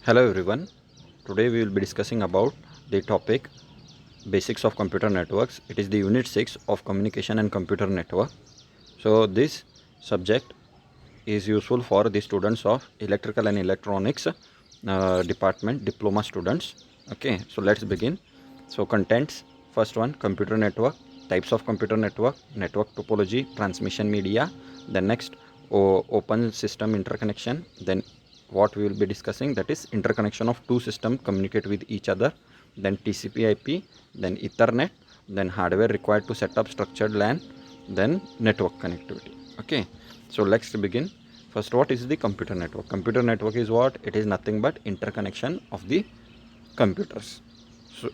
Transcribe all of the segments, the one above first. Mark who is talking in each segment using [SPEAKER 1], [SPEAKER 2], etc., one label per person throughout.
[SPEAKER 1] Hello everyone. Today we will be discussing about the topic basics of computer networks. It is the unit 6 of communication and computer network. So this subject is useful for the students of electrical and electronics department diploma students. Okay, so let's begin. So contents, first one, computer network, types of computer network, network topology, transmission media. Then next, open system interconnection. Then what we will be discussing, that is interconnection of two systems communicate with each other. Then TCP IP, then Ethernet, then hardware required to set up structured LAN, then network connectivity. Okay, so let's begin. First, what is the computer network? Computer network is what? It is nothing but interconnection of the computers,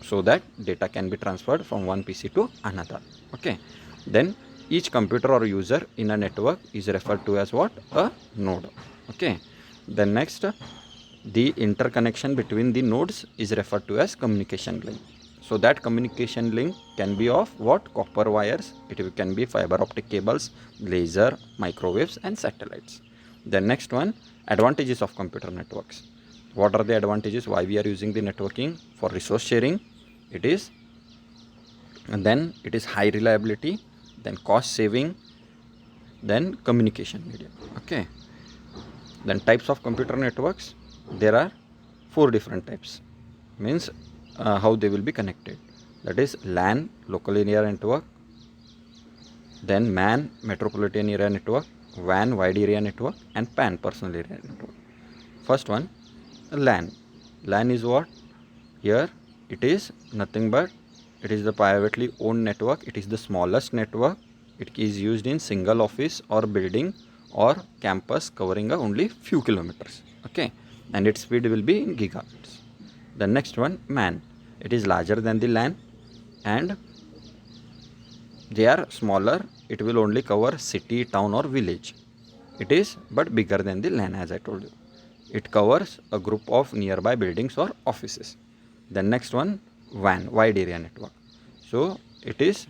[SPEAKER 1] so that data can be transferred from one PC to another. Okay, then each computer or user in a network is referred to as what? A node. Okay, then next, the interconnection between the nodes is referred to as communication link. So that communication link can be of what? Copper wires, it can be fiber optic cables, laser, microwaves and satellites. The next one, advantages of computer networks. What are the advantages? Why we are using the networking? For resource sharing, it is, and then it is high reliability, then cost saving, then communication medium. Okay, then types of computer networks, there are four different types, means how they will be connected. That is LAN, local area network, then MAN, metropolitan area network, WAN, wide area network, and PAN, personal area network. First one, LAN. LAN is what? Here it is nothing but it is the privately owned network. It is the smallest network. It is used in single office or building or campus covering only few kilometers. Okay, and its speed will be in gigabits. The next one, MAN. It is larger than the LAN and they are smaller. It will only cover city, town or village. It is but bigger than the LAN, as I told you. It covers a group of nearby buildings or offices. The next one, WAN, wide area network. So it is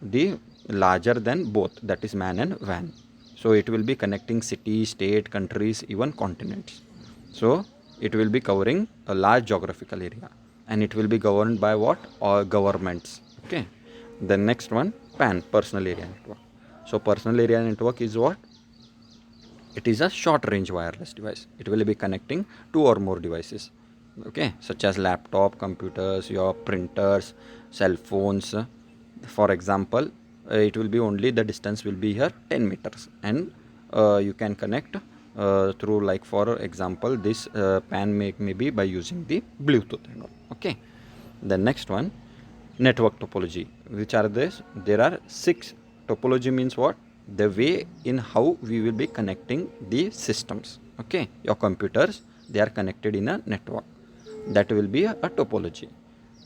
[SPEAKER 1] the larger than both, that is MAN and WAN. So it will be connecting cities, state, countries, even continents. So it will be covering a large geographical area and it will be governed by what? Or governments. Okay. The next one, PAN, personal area network. So personal area network is what? It is a short range wireless device. It will be connecting two or more devices, okay, such as laptop, computers, your printers, cell phones. For example, it will be only the distance will be here 10 meters and you can connect through, like for example, this PAN maybe by using the Bluetooth and all. Okay, the next one, network topology. Which are this? There are 6. Topology means what? The way in how we will be connecting the systems. Okay, your computers, they are connected in a network. That will be a topology.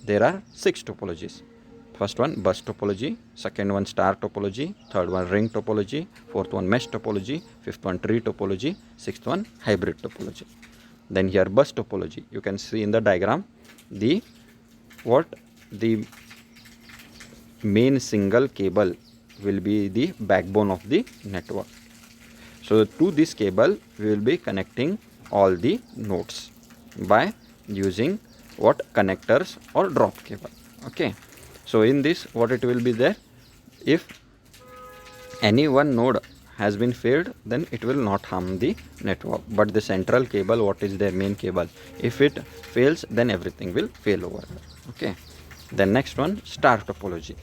[SPEAKER 1] There are 6 topologies. First one, bus topology. Second one, star topology. Third one, ring topology. Fourth one, mesh topology. Fifth one, tree topology. Sixth one, hybrid topology. Then here, bus topology. You can see in the diagram the main single cable will be the backbone of the network. So to this cable we will be connecting all the nodes by using what? Connectors or drop cable. Okay, so in this what it will be there, if any one node has been failed, then it will not harm the network, but the central cable, what is their main cable, if it fails, then everything will fail over there. Okay, the next one, star topology.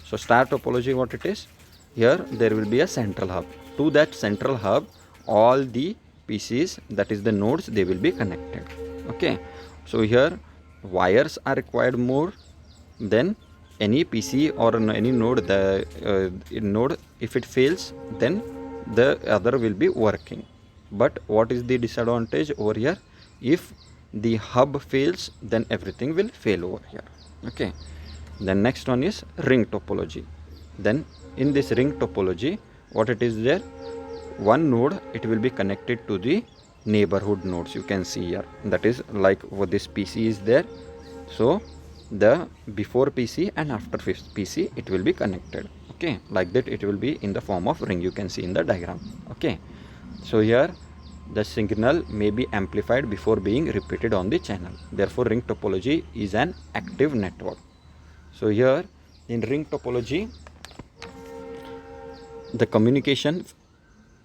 [SPEAKER 1] So star topology, what it is, here there will be a central hub. To that central hub, all the PCs, that is the nodes, they will be connected. Okay, so here wires are required more than any PC or any node. The node, if it fails, then the other will be working. But what is the disadvantage over here? If the hub fails, then everything will fail over here. Okay, the next one is ring topology. Then in this ring topology, what it is there, one node, it will be connected to the neighborhood nodes. You can see here, that is like what this PC is there, so the before PC and after PC it will be connected. Okay, like that it will be in the form of ring. You can see in the diagram. Okay, so here The signal may be amplified before being repeated on the channel. Therefore, ring topology is an active network. So here in ring topology, the communication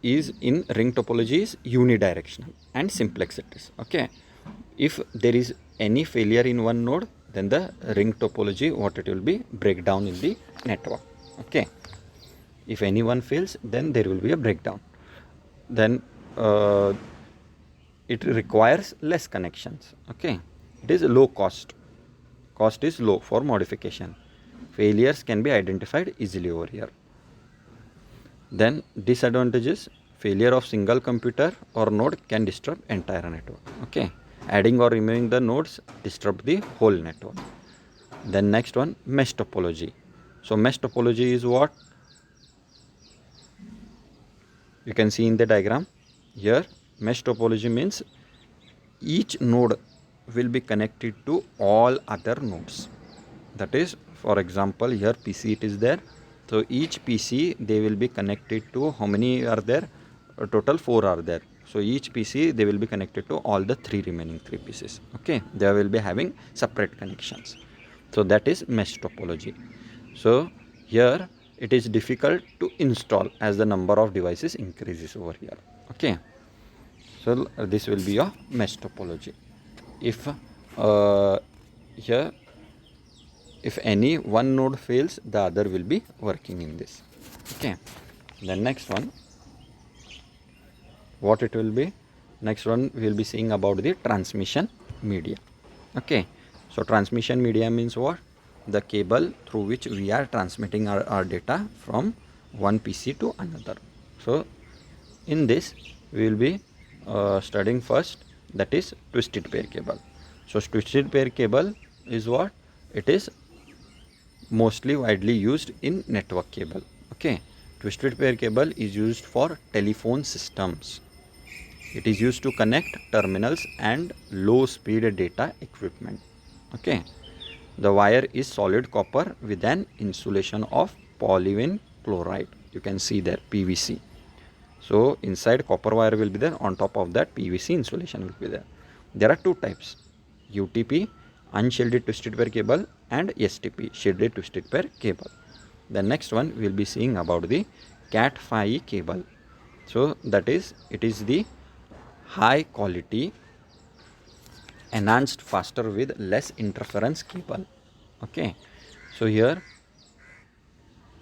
[SPEAKER 1] is in ring topology is unidirectional and simplex it is. Okay, if there is any failure in one node, then the ring topology, what it will be, breakdown in the network. Okay, if any one fails, then there will be a breakdown. Then it requires less connections. Okay, it is low cost is low for modification. Failures can be identified easily over here. Then disadvantages: failure of single computer or node can disturb entire network. Okay, adding or removing the nodes disturb the whole network. Then next one, mesh topology. So mesh topology is what you can see in the diagram here. Mesh topology means each node will be connected to all other nodes. That is, for example, here PC it is there. So each PC they will be connected to, how many are there? Total 4 are there. So each PC they will be connected to all the remaining 3 PCs. Okay, they will be having separate connections. So that is mesh topology. So here it is difficult to install as the number of devices increases over here. Okay, so this will be your mesh topology. If here if any one node fails, the other will be working in this. Okay, the next one, what it will be, next one we will be seeing about the transmission media. Okay, so transmission media means what? The cable through which we are transmitting our data from one PC to another. So in this we will be studying first, that is twisted pair cable. So twisted pair cable is what? It is mostly widely used in network cable. Okay, twisted pair cable is used for telephone systems. It is used to connect terminals and low speed data equipment. Okay, the wire is solid copper with an insulation of polyvinyl chloride. You can see there PVC. So inside copper wire will be there, on top of that PVC insulation will be there. There are two types: UTP, unshielded twisted pair cable, and STP, shielded twisted pair cable. The next one we will be seeing about the Cat5e cable. So that is, it is the high quality, enhanced faster with less interference cable. Okay, so here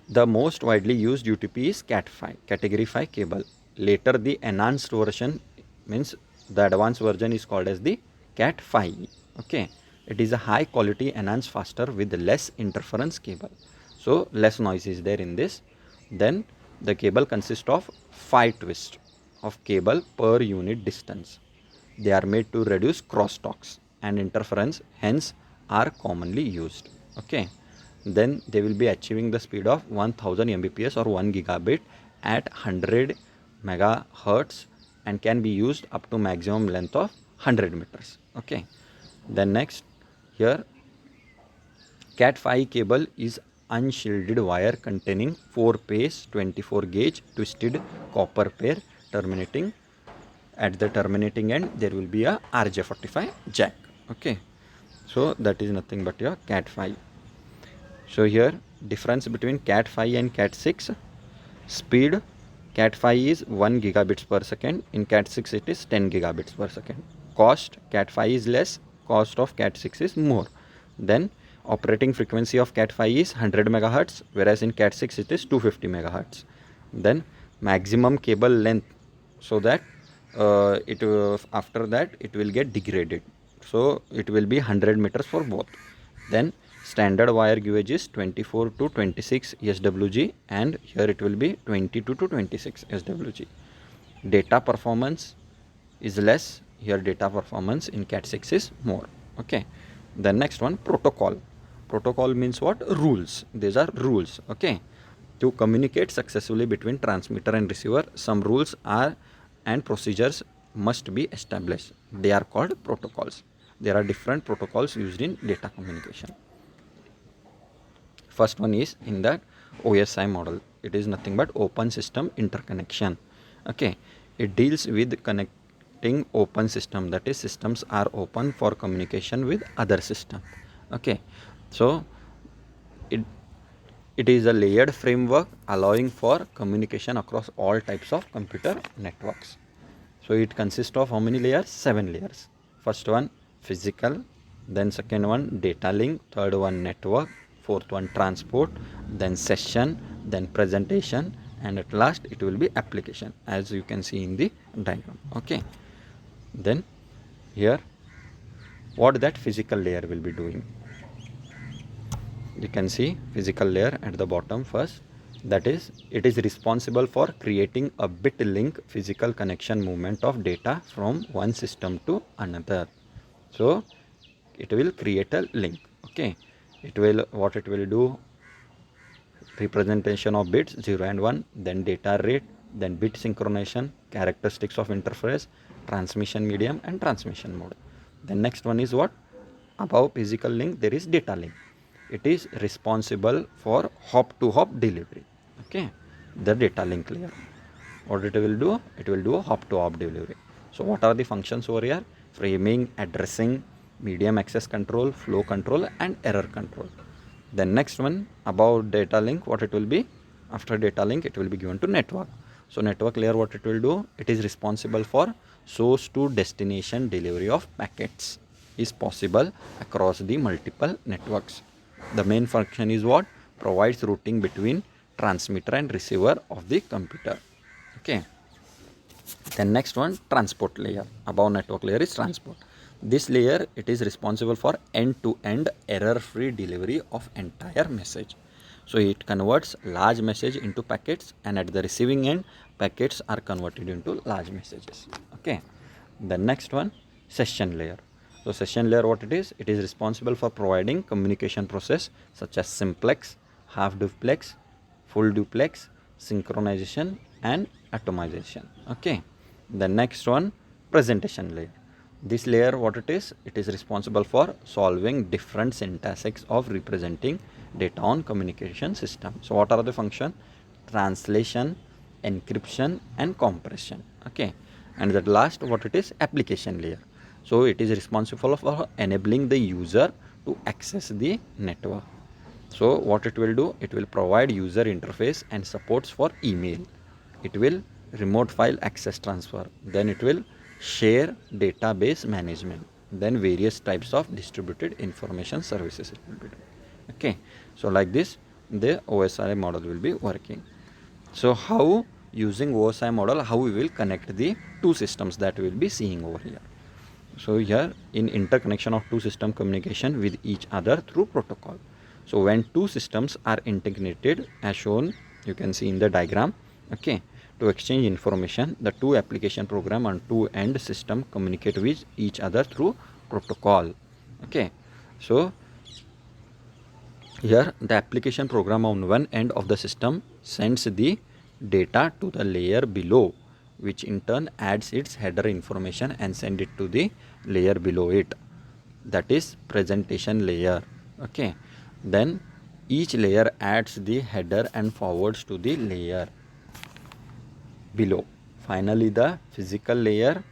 [SPEAKER 1] the most widely used UTP is Cat5, category 5 cable. Later the enhanced version, means the advanced version, is called as the Cat5e. Okay, it is a high quality, enhanced faster with less interference cable. So less noise is there in this. Then the cable consists of 5 twists of cable per unit distance. They are made to reduce crosstalks and interference, hence are commonly used. Okay, then they will be achieving the speed of 1000 Mbps or 1 gigabit at 100 megahertz and can be used up to maximum length of 100 meters. Okay, then next here, Cat5 cable is unshielded wire containing 4-phase 24 gauge twisted copper pair terminating. At the terminating end there will be a RJ45 jack. Okay, so that is nothing but your Cat5. So here difference between Cat5 and Cat6: speed, Cat5 is 1 gigabits per second, in Cat6 it is 10 gigabits per second. Cost, Cat5 is less, cost of Cat6 is more. Then operating frequency of Cat5 is 100 megahertz, whereas in Cat6 it is 250 megahertz. Then maximum cable length, so that after that it will get degraded, so it will be 100 meters for both. Then standard wire gauge is 24 to 26 SWG, and here it will be 22 to 26 SWG. Data performance is less, here data performance in Cat6 is more. Okay, the next one, protocol. Protocol means what? Rules. These are rules. Okay, to communicate successfully between transmitter and receiver, some rules are and procedures must be established. They are called protocols. There are different protocols used in data communication. First one is in that OSI model. It is nothing but open system interconnection. Okay, it deals with connecting open system, that is systems are open for communication with other system. Okay, so it it is a layered framework allowing for communication across all types of computer networks. So it consists of how many layers? 7 layers. First one physical, then second one data link, third one network, fourth one transport, then session, then presentation, and at last it will be application, as you can see in the diagram. Okay, then here what that physical layer will be doing, you can see physical layer at the bottom first, that is it is responsible for creating a bit link physical connection movement of data from one system to another. So it will create a link. Okay, it will, what it will do, representation of bits 0 and 1, then data rate, then bit synchronization, characteristics of interface, transmission medium and transmission mode. The next one is what? Above physical link there is data link. It is responsible for hop to hop delivery. Okay, the data link layer, what it will do, it will do a hop to hop delivery. So what are the functions over here? Framing, addressing, medium access control, flow control and error control. The next one about data link, what it will be, after data link it will be given to network. So network layer, what it will do, it is responsible for source to destination delivery of packets is possible across the multiple networks. The main function is what? Provides routing between transmitter and receiver of the computer. Okay, then next one transport layer, above network layer is transport. This layer, it is responsible for end-to-end error-free delivery of entire message. So it converts large message into packets, and at the receiving end packets are converted into large messages. Okay, the next one session layer. So session layer, what it is responsible for providing communication process such as simplex, half duplex, full duplex, synchronization and atomization. Okay, the next one presentation layer. This layer, what it is responsible for solving different syntaxes of representing data on communication system. So what are the function? Translation, encryption and compression. Okay, and the last, what it is? Application layer. So it is responsible for enabling the user to access the network. So what it will do, it will provide user interface and supports for email, it will remote file access transfer, then it will share database management, then various types of distributed information services it will be doing. Okay, so like this the OSI model will be working. So how, using OSI model, how we will connect the two systems, that we will be seeing over here. So here in interconnection of two system communication with each other through protocol. So when two systems are integrated as shown, you can see in the diagram, okay, to exchange information, the two application program and two end system communicate with each other through protocol. Okay, so here the application program on one end of the system sends the data to the layer below, which in turn adds its header information and send it to the layer below it, that is presentation layer. Okay, then each layer adds the header and forwards to the layer below. Finally the physical layer,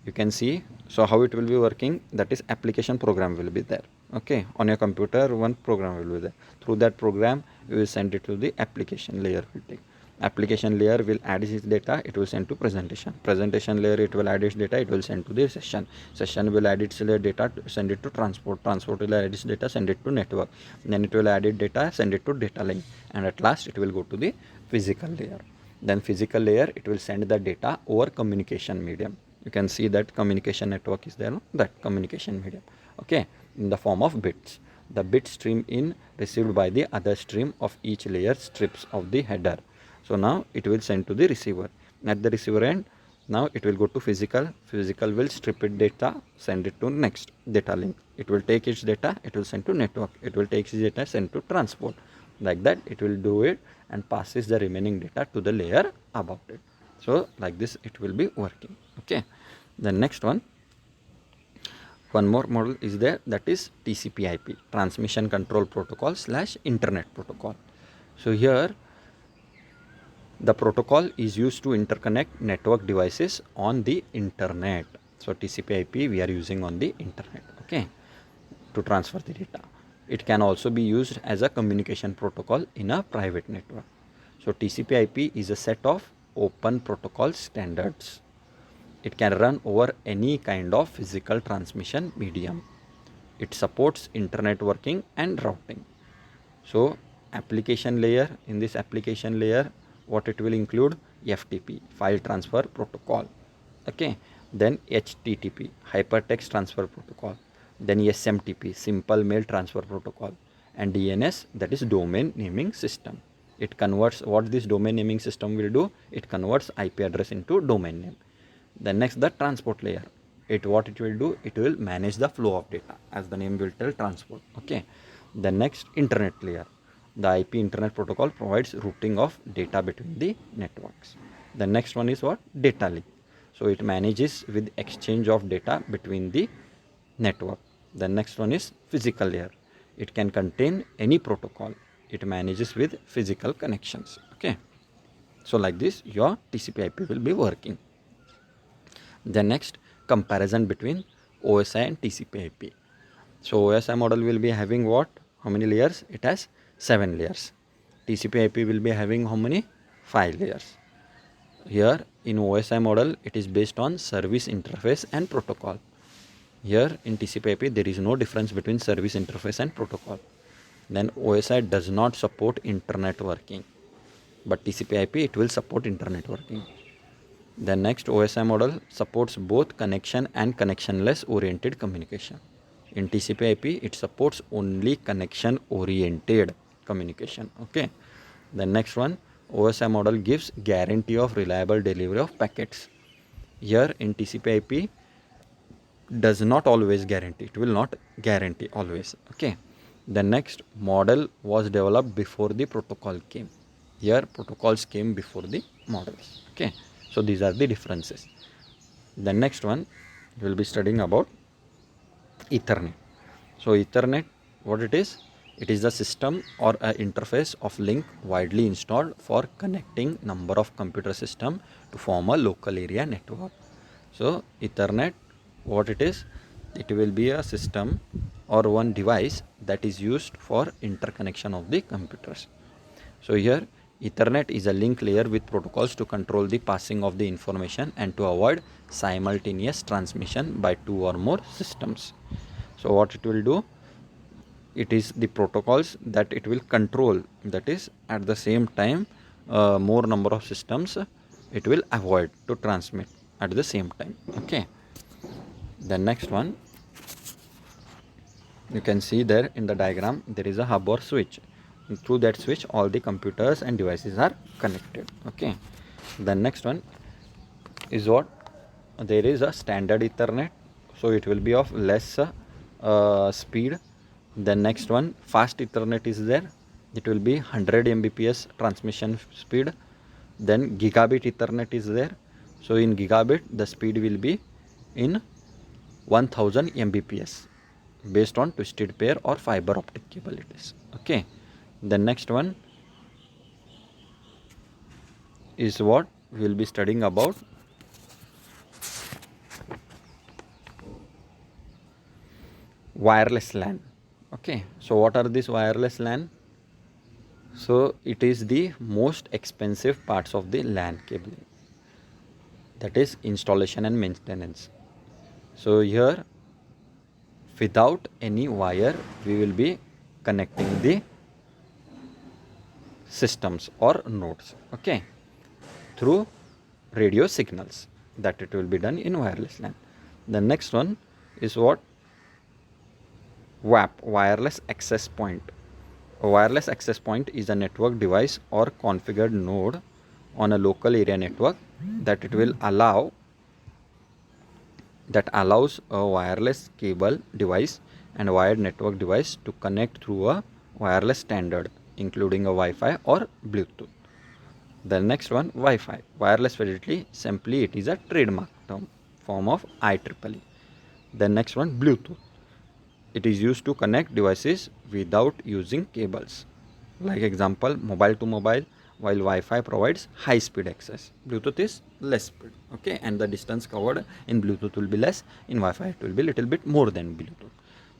[SPEAKER 1] you can see, so how it will be working, that is application program will be there. Okay, on your computer one program will be there, through that program you will send it to the application layer. Will take application layer will add its data, it will send to presentation layer, it will add its data, it will send to the session will add its data, send it to transport will add its data, send it to network, then it will add its data, send it to data link, and at last it will go to the physical layer. Then physical layer, it will send the data over communication medium. You can see that communication network is there, no? That communication medium, okay, in the form of bits. The bit stream in received by the other stream of each layer strips of the header. So now it will send to the receiver. At the receiver end, now it will go to physical will strip it data, send it to next data link, it will take its data, it will send to network, it will take its data, send to transport. Like that it will do it and passes the remaining data to the layer above it. So like this it will be working. Okay, the next one more model is there, that is TCP/IP, transmission control protocol / internet protocol. So here The protocol is used to interconnect network devices on the internet. So TCP/IP we are using on the internet, okay, to transfer the data. It can also be used as a communication protocol in a private network. So TCP/IP is a set of open protocol standards. It can run over any kind of physical transmission medium. It supports internet working and routing. So application layer, in this application layer, what it will include? FTP, file transfer protocol, okay, then HTTP, hypertext transfer protocol, then SMTP, simple mail transfer protocol, and DNS, that is domain naming system. It converts, what this domain naming system will do, it converts IP address into domain name. Then next, the transport layer, it what it will do, it will manage the flow of data, as the name will tell, transport, okay. The next, internet layer, the IP internet protocol provides routing of data between the networks. The next one is what? Data link. So it manages with exchange of data between the network. The next one is physical layer. It can contain any protocol. It manages with physical connections, okay. So like this your TCP/IP will be working. The next, comparison between OSI and TCP/IP. So OSI model will be having what? How many layers? It has 7 layers. TCP/IP will be having how many? 5 layers. Here in OSI model, it is based on service interface and protocol. Here in TCP/IP, there is no difference between service interface and protocol. Then OSI does not support internet working, but TCP/IP it will support internet working. The next, OSI model supports both connection and connectionless oriented communication. In TCP/IP, it supports only connection oriented communication, okay. The next one, OSI model gives guarantee of reliable delivery of packets. Here in TCP/IP does not always guarantee, it will not guarantee always, okay. The next, model was developed before the protocol came. Here protocols came before the models, okay. So these are the differences. The next one, we will be studying about Ethernet. So Ethernet, what it is? It is the system or an interface of link widely installed for connecting number of computer system to form a local area network. So Ethernet, what it is? It will be a system or one device that is used for interconnection of the computers. So here Ethernet is a link layer with protocols to control the passing of the information and to avoid simultaneous transmission by 2 or more systems. So what it will do? It is the protocols that it will control, that is at the same time more number of systems it will avoid to transmit at the same time, okay. The next one, you can see there in the diagram, there is a hub or switch. Through that switch all the computers and devices are connected, okay. The next one is what? There is a standard Ethernet, so it will be of less speed. The next one, fast Ethernet is there, it will be 100 Mbps transmission speed. Then gigabit Ethernet is there, so in gigabit the speed will be in 1000 Mbps based on twisted pair or fiber optic cable it is, okay. The next one is what we will be studying about wireless LAN, okay. So what are these wireless LAN? So it is the most expensive parts of the LAN cable, that is installation and maintenance. So here without any wire we will be connecting the systems or nodes, okay, through radio signals, that it will be done in wireless LAN. The next one is what? WAP, wireless access point. A wireless access point is a network device or configured node on a local area network that it will allow, that allows a wireless cable device and wired network device to connect through a wireless standard including a Wi-Fi or Bluetooth. The next one, Wi-Fi, wireless fidelity, simply it is a trademark term form of IEEE. The next one, Bluetooth, it is used to connect devices without using cables, like example mobile to mobile, while Wi-Fi provides high speed access. Bluetooth is less speed, okay, and the distance covered in Bluetooth will be less, in Wi-Fi it will be little bit more than Bluetooth.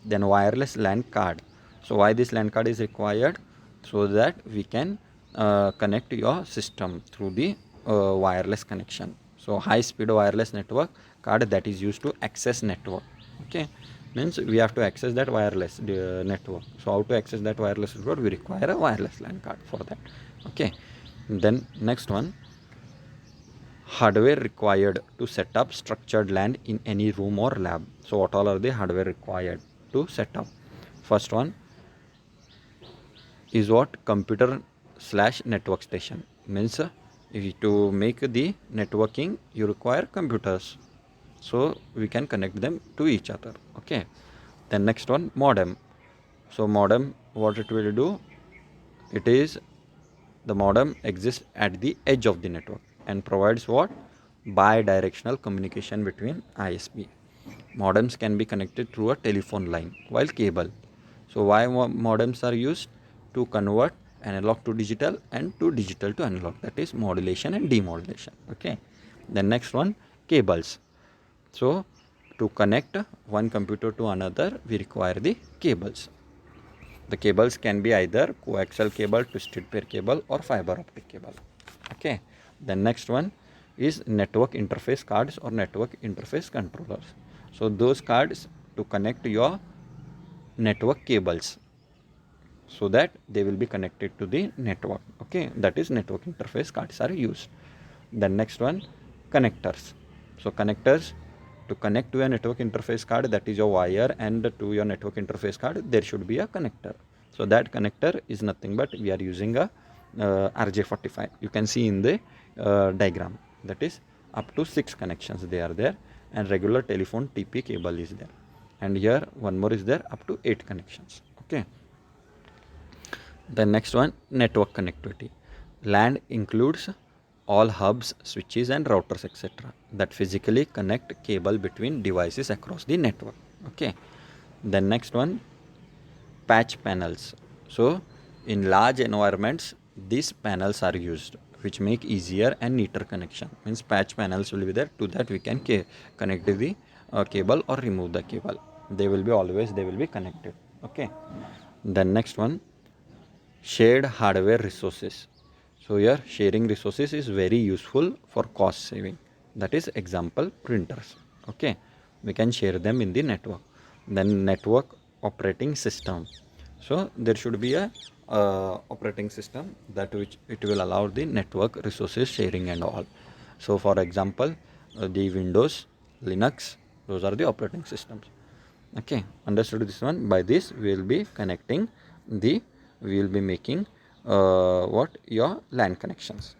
[SPEAKER 1] Then wireless LAN card. So why this LAN card is required? So that we can connect your system through the wireless connection. So high speed wireless network card that is used to access network, okay, means we have to access that wireless network. So how to access that wireless network? We require a wireless LAN card for that, okay. Then next one, hardware required to set up structured LAN in any room or lab. So what all are the hardware required to set up? First one is what? Computer slash network station, means to make the networking you require computers, so we can connect them to each other, okay. Then next one, modem. So modem, what it will do? It is, the modem exists at the edge of the network and provides what? Bi-directional communication between ISP. Modems can be connected through a telephone line while cable. So why modems are used? To convert analog to digital and to digital to analog, that is modulation and demodulation, okay. Then next one, cables. So to connect one computer to another, we require the cables. The cables can be either coaxial cable, twisted pair cable, or fiber optic cable, okay. Then next one is network interface cards or network interface controllers. So those cards to connect your network cables, so that they will be connected to the network, okay, that is network interface cards are used. Then next one, connectors. So connectors, to connect to a network interface card, that is your wire, and to your network interface card there should be a connector. So that connector is nothing but we are using a RJ45. You can see in the diagram, that is up to 6 connections they are there, and regular telephone TP cable is there, and here one more is there, up to 8 connections, okay. The next one, network connectivity. LAN includes all hubs, switches and routers etc. that physically connect cable between devices across the network, okay. Then next one, patch panels. So in large environments these panels are used, which make easier and neater connection. Means patch panels will be there, to that we can connect the cable or remove the cable. They will be always, they will be connected, okay. Then next one, shared hardware resources. So here sharing resources is very useful for cost saving, that is example printers, okay, we can share them in the network. Then network operating system. So there should be a operating system that which it will allow the network resources sharing and all. So for example the Windows, Linux, those are the operating systems, okay. Understood this one? By this we will be connecting the, we will be making what? Your LAN connections.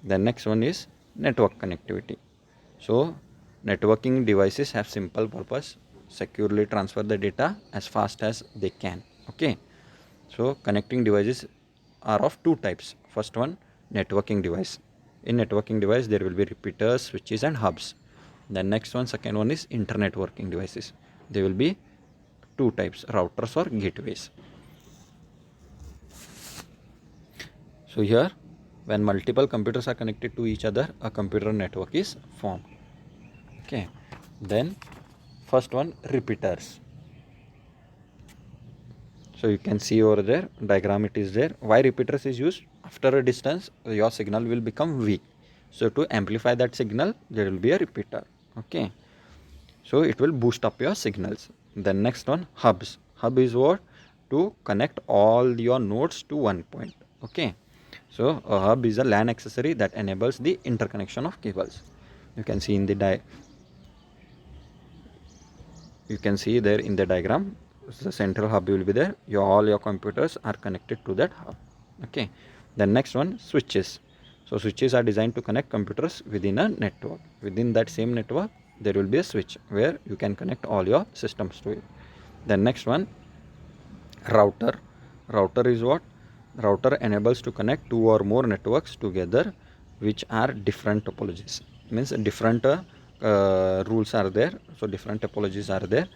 [SPEAKER 1] The next one is network connectivity. So networking devices have simple purpose, securely transfer the data as fast as they can, okay. So connecting devices are of two types. First one, networking device. In networking device there will be repeaters, switches and hubs. The next one, second one is internet working devices. There will be two types, routers or gateways. So here, when multiple computers are connected to each other, a computer network is formed, okay. Then first one, repeaters. So you can see over there diagram, it is there. Why repeaters is used? After a distance your signal will become weak, so to amplify that signal there will be a repeater, okay. So it will boost up your signals. Then next one, hubs. Hub is what? To connect all your nodes to one point, okay. So a hub is a LAN accessory that enables the interconnection of cables. You can see in the you can see there in the diagram, the central hub will be there. All your computers are connected to that hub, okay. Then next one, switches. So switches are designed to connect computers within a network. Within that same network there will be a switch where you can connect all your systems to it. Then next one, router. Router is what? Router enables to connect two or more networks together which are different topologies. Means different rules are there, so different topologies are there.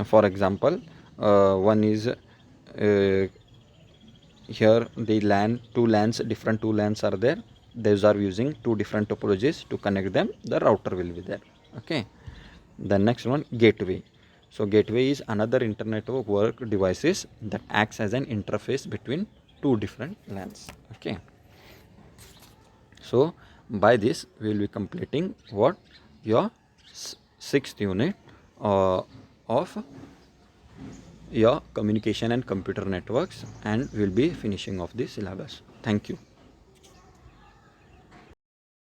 [SPEAKER 1] For example, one is here the LAN, two LANs, different two LANs are there. Those are using two different topologies. To connect them, the router will be there. Okay. The next one, gateway. So gateway is another internet work devices that acts as an interface between two different LANs. Okay. So by this we will be completing what, your sixth unit of your communication and computer networks, and we will be finishing off the syllabus. Thank you.